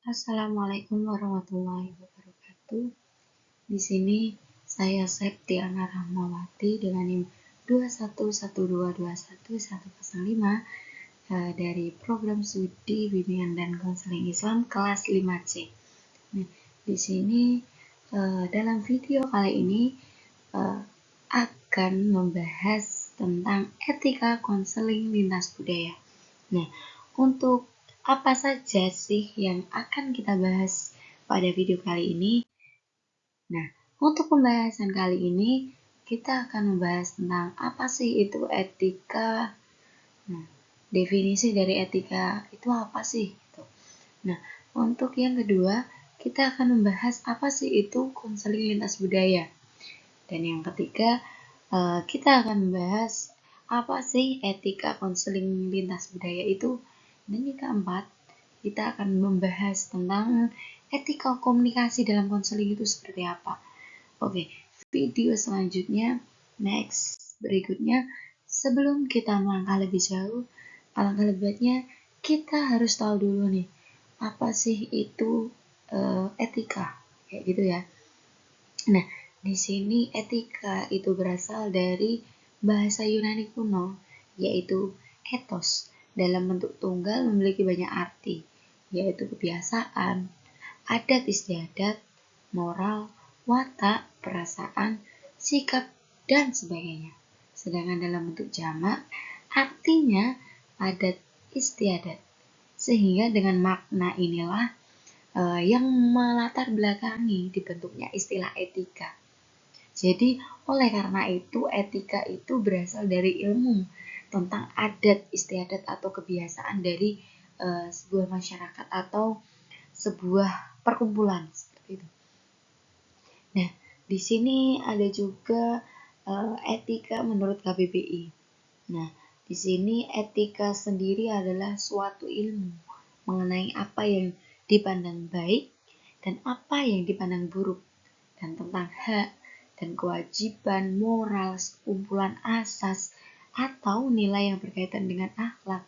Assalamualaikum warahmatullahi wabarakatuh. Di sini saya Septiana Rahmawati dengan NIM 211221105 dari program studi bimbingan dan konseling Islam kelas 5C. Nah, di sini dalam video kali ini akan membahas tentang etika konseling lintas budaya. Nah, untuk apa saja sih yang akan kita bahas pada video kali ini? Nah, untuk pembahasan kali ini kita akan membahas tentang apa sih itu etika. Nah, definisi dari etika itu apa sih? Nah, untuk yang kedua kita akan membahas apa sih itu konseling lintas budaya. Dan yang ketiga kita akan membahas apa sih etika konseling lintas budaya itu. Dan yang keempat, kita akan membahas tentang etika komunikasi dalam konseling itu seperti apa. Oke, video selanjutnya, berikutnya, sebelum kita melangkah lebih jauh, alangkah lebih baiknya kita harus tahu dulu nih, apa sih itu etika, kayak gitu ya. Nah, di sini etika itu berasal dari bahasa Yunani kuno, yaitu ethos. Dalam bentuk tunggal memiliki banyak arti, yaitu kebiasaan, adat istiadat, moral, watak, perasaan, sikap, dan sebagainya. Sedangkan dalam bentuk jamak, artinya adat istiadat. Sehingga dengan makna inilah yang melatar belakangi dibentuknya istilah etika. Jadi, oleh karena itu, etika itu berasal dari ilmu tentang adat istiadat atau kebiasaan dari sebuah masyarakat atau sebuah perkumpulan seperti itu. Nah, di sini ada juga etika menurut KBBI. Nah, di sini etika sendiri adalah suatu ilmu mengenai apa yang dipandang baik dan apa yang dipandang buruk, dan tentang hak dan kewajiban moral sekumpulan asas atau nilai yang berkaitan dengan akhlak,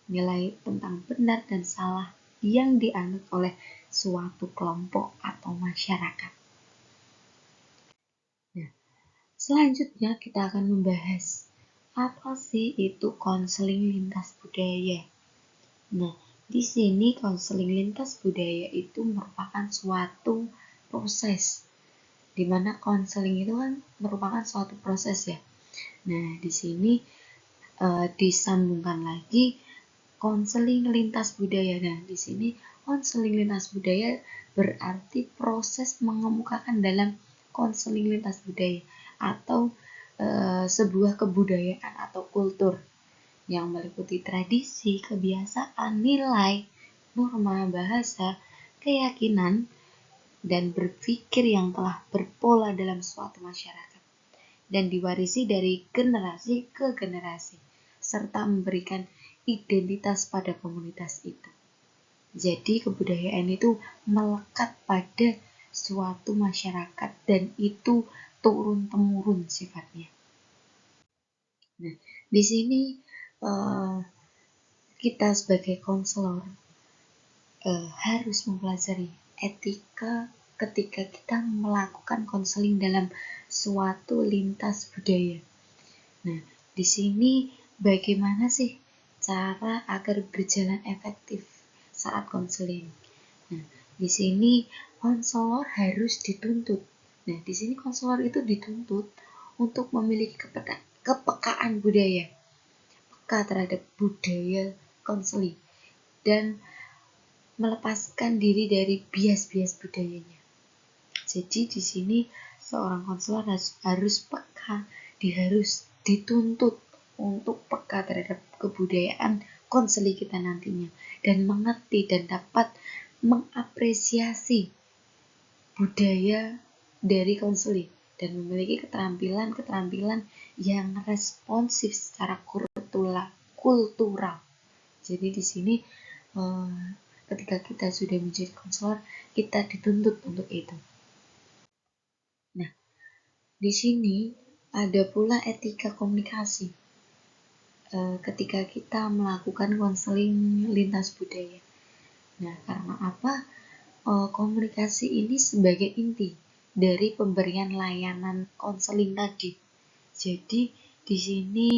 nilai tentang benar dan salah yang dianut oleh suatu kelompok atau masyarakat. Nah, selanjutnya kita akan membahas apa sih itu konseling lintas budaya. Nah, di sini konseling lintas budaya itu merupakan suatu proses, di mana konseling itu kan merupakan suatu proses ya. Nah, di sini disambungkan lagi konseling lintas budaya. Nah, di sini konseling lintas budaya berarti proses mengemukakan dalam konseling lintas budaya atau sebuah kebudayaan atau kultur yang meliputi tradisi, kebiasaan, nilai, norma, bahasa, keyakinan, dan berpikir yang telah berpola dalam suatu masyarakat dan diwarisi dari generasi ke generasi serta memberikan identitas pada komunitas itu. Jadi kebudayaan itu melekat pada suatu masyarakat dan itu turun-temurun sifatnya. Nah, di sini kita sebagai konselor harus mempelajari etika ketika kita melakukan konseling dalam suatu lintas budaya. Nah, di sini bagaimana sih cara agar berjalan efektif saat konseling? Nah, di sini konselor harus dituntut. Nah, di sini konselor itu dituntut untuk memiliki kepekaan budaya, peka terhadap budaya konseling, dan melepaskan diri dari bias-bias budayanya. Jadi di sini seorang konselor harus peka, harus dituntut untuk peka terhadap kebudayaan konseling kita nantinya dan mengerti dan dapat mengapresiasi budaya dari konseling dan memiliki keterampilan yang responsif secara kultural. Jadi di sini ketika kita sudah menjadi konselor, kita dituntut untuk itu. Nah, di sini ada pula etika komunikasi. Ketika kita melakukan konseling lintas budaya. Nah, karena apa? Komunikasi ini sebagai inti dari pemberian layanan konseling tadi. Jadi di sini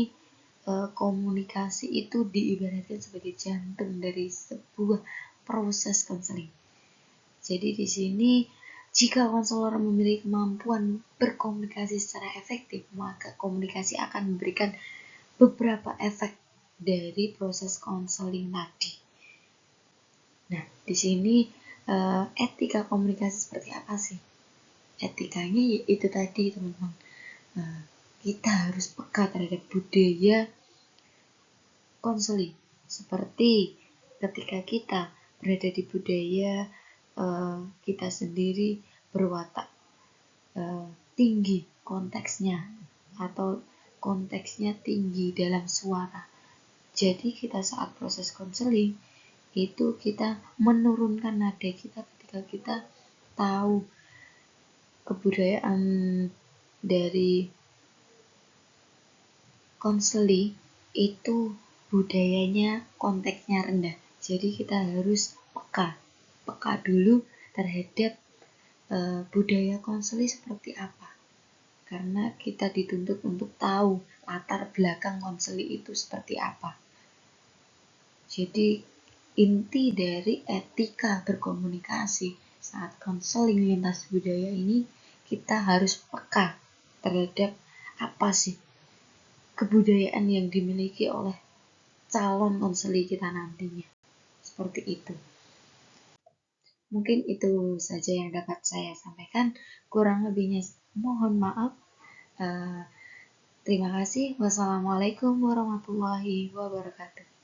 komunikasi itu diibaratkan sebagai jantung dari sebuah proses konseling. Jadi di sini jika konselor memiliki kemampuan berkomunikasi secara efektif, maka komunikasi akan memberikan beberapa efek dari proses konseling tadi. Nah, di sini etika komunikasi seperti apa sih? Etikanya itu tadi, teman-teman. Kita harus peka terhadap budaya konseling. Seperti ketika kita berada di budaya kita sendiri berwatak tinggi konteksnya, atau konteksnya tinggi dalam suara. Jadi kita saat proses konseling itu kita menurunkan nada kita ketika kita tahu kebudayaan dari konseling itu budayanya konteksnya rendah. Jadi kita harus peka dulu terhadap budaya konseling seperti apa. Karena kita dituntut untuk tahu latar belakang konseling itu seperti apa. Jadi inti dari etika berkomunikasi saat konseling lintas budaya ini, kita harus peka terhadap apa sih kebudayaan yang dimiliki oleh calon konseling kita nantinya. Seperti itu. Mungkin itu saja yang dapat saya sampaikan. Kurang lebihnya mohon maaf. Terima kasih. Wassalamualaikum warahmatullahi wabarakatuh.